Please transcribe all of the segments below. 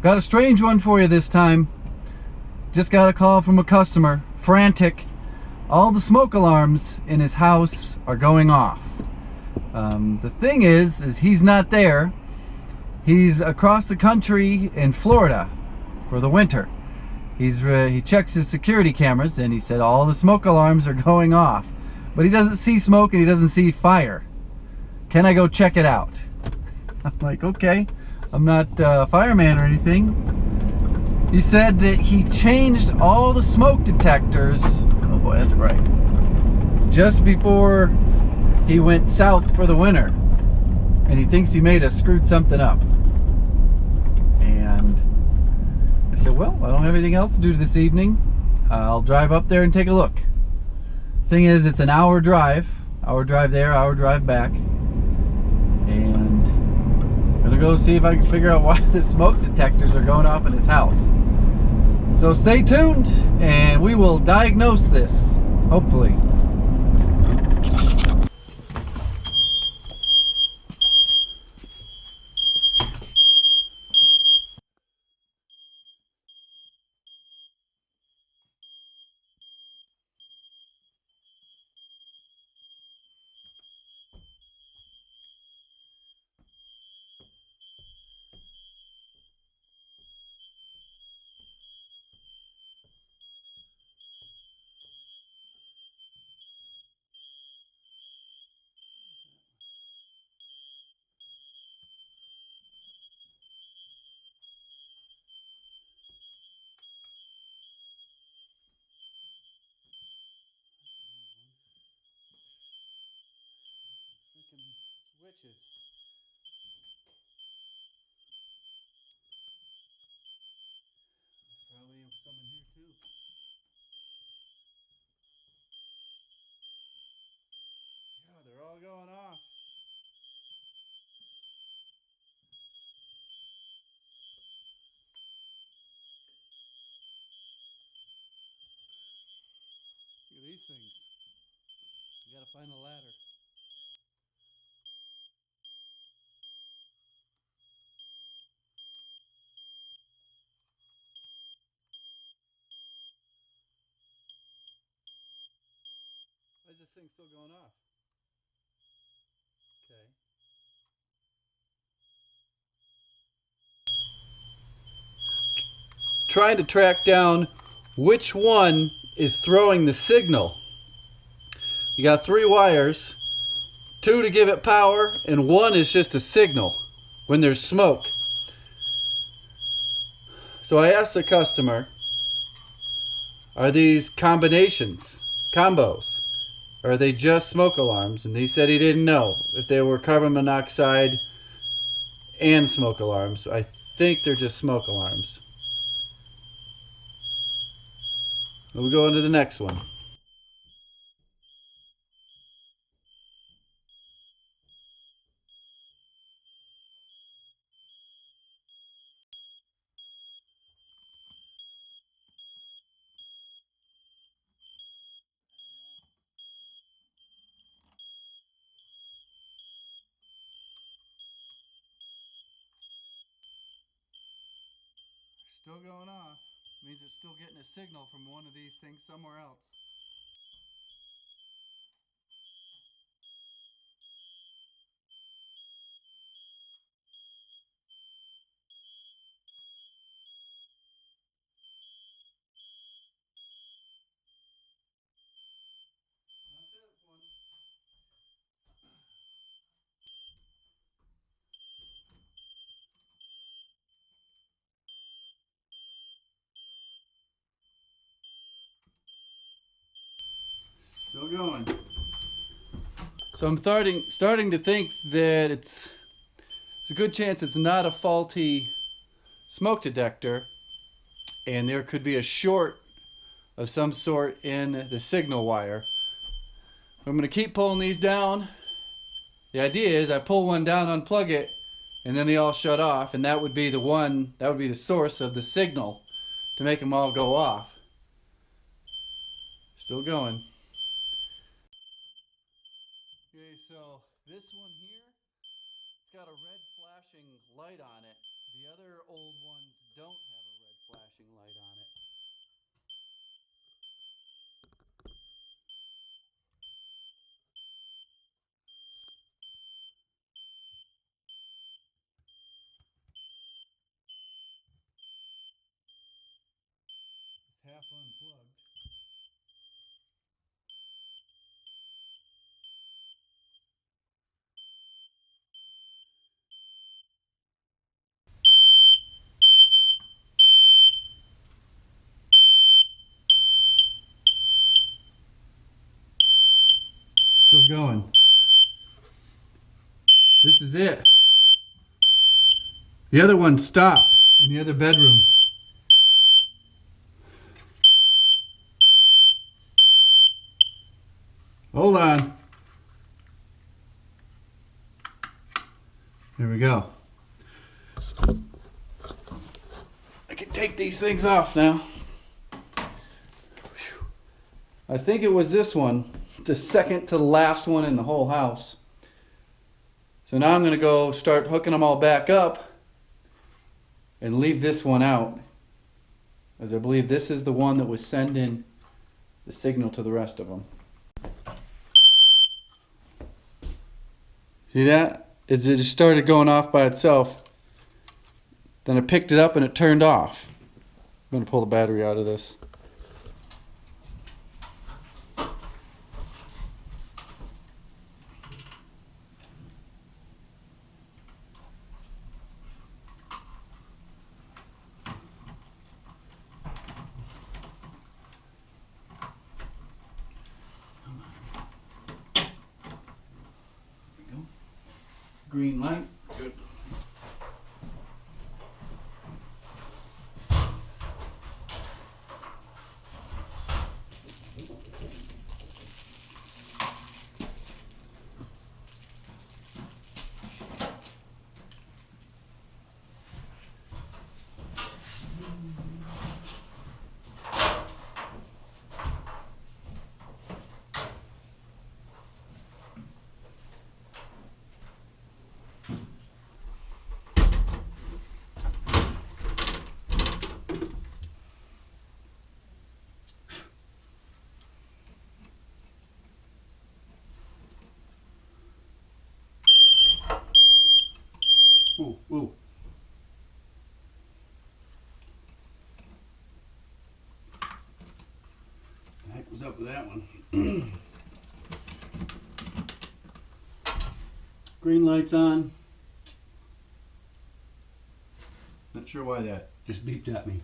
Got a strange one for you this time. Just got a call from a customer, frantic. All the smoke alarms in his house are going off. The thing is he's not there. He's across the country in Florida for the winter. He checks his security cameras and he said all the smoke alarms are going off. But he doesn't see smoke and he doesn't see fire. Can I go check it out? I'm like, okay. I'm not a fireman or anything. He said that he changed all the smoke detectors. Oh boy, that's bright. Just before he went south for the winter. And he thinks he may have screwed something up. And I said, well, I don't have anything else to do this evening. I'll drive up there and take a look. Thing is, it's an hour drive. Hour drive there, hour drive back. And I'm gonna go see if I can figure out why the smoke detectors are going off in his house. So stay tuned and we will diagnose this, hopefully. Freaking switches. Probably some in here too. God, they're all going off. Look at these things. You gotta find a ladder. Why is this thing still going off? Okay. Trying to track down which one is throwing the signal. You got 3 wires, 2 to give it power, and 1 is just a signal when there's smoke. So I asked the customer, are these combinations, combos? Or are they just smoke alarms? And he said he didn't know if they were carbon monoxide and smoke alarms. I think they're just smoke alarms. We'll go on to the next one. Still going off. Means it's still getting a signal from one of these things somewhere else. Not that one. Still going. So I'm starting to think that it's a good chance it's not a faulty smoke detector, and there could be a short of some sort in the signal wire. I'm going to keep pulling these down. The idea is I pull one down, unplug it, and then they all shut off, and that would be the source of the signal to make them all go off. Still going. Okay, so this one here, it's got a red flashing light on it. The other old ones don't have a red flashing light on it. It's half unplugged. Still going. This is it. The other one stopped in the other bedroom. Hold on. There we go. I can take these things off now. Whew. I think it was this one, the second to the last one in the whole house. So now I'm going to go start hooking them all back up and leave this one out, as I believe this is the one that was sending the signal to the rest of them. See that? It just started going off by itself. Then I picked it up and it turned off. I'm going to pull the battery out of this. Green light. Good. Ooh, ooh. The heck was up with that one? Green light's on. Not sure why that just beeped at me.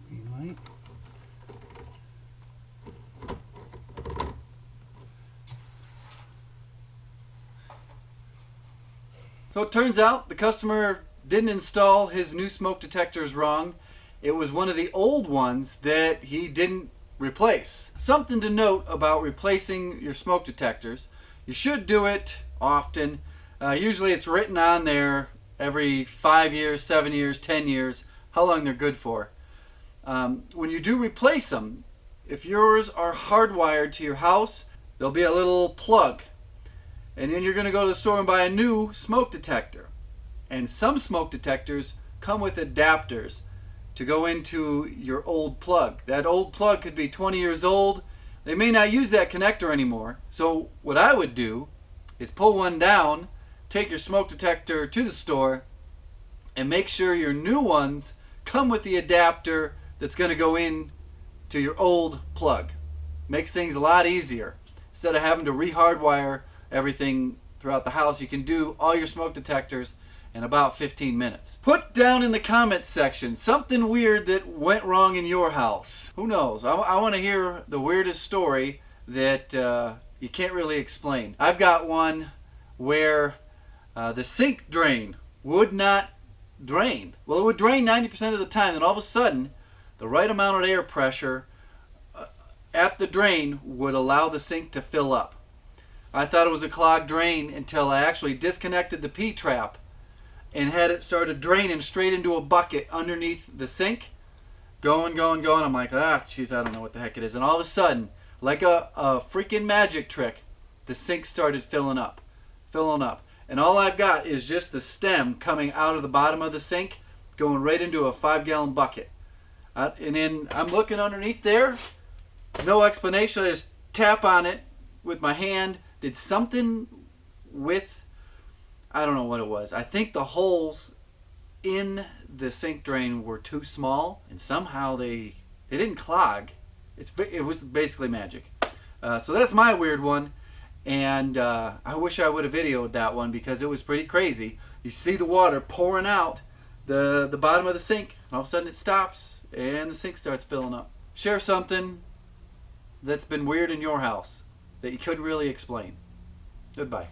Green light. So it turns out the customer didn't install his new smoke detectors wrong. It was one of the old ones that he didn't replace. Something to note about replacing your smoke detectors. You should do it often. Usually it's written on there every 5 years, 7 years, 10 years, how long they're good for. When you do replace them, if yours are hardwired to your house, there'll be a little plug. And then you're going to go to the store and buy a new smoke detector. And some smoke detectors come with adapters to go into your old plug. That old plug could be 20 years old. They may not use that connector anymore. So what I would do is pull one down, take your smoke detector to the store, and make sure your new ones come with the adapter that's going to go in to your old plug. Makes things a lot easier. Instead of having to re-hardwire everything throughout the house, you can do all your smoke detectors in about 15 minutes. Put down in the comments section something weird that went wrong in your house. Who knows? I want to hear the weirdest story that you can't really explain. I've got one where the sink drain would not drain. Well, it would drain 90% of the time, and all of a sudden the right amount of air pressure at the drain would allow the sink to fill up. I thought it was a clogged drain until I actually disconnected the P-trap and had it started draining straight into a bucket underneath the sink. Going. I'm like, geez, I don't know what the heck it is. And all of a sudden, like a freaking magic trick, the sink started filling up. And all I've got is just the stem coming out of the bottom of the sink, going right into a 5-gallon bucket. And then I'm looking underneath there, no explanation. I just tap on it with my hand, did something with, I don't know what it was. I think the holes in the sink drain were too small, and somehow they didn't clog. It was basically magic. So that's my weird one, and I wish I would have videoed that one because it was pretty crazy. You see the water pouring out the bottom of the sink, and all of a sudden it stops, and the sink starts filling up. Share something that's been weird in your house that you couldn't really explain. Goodbye.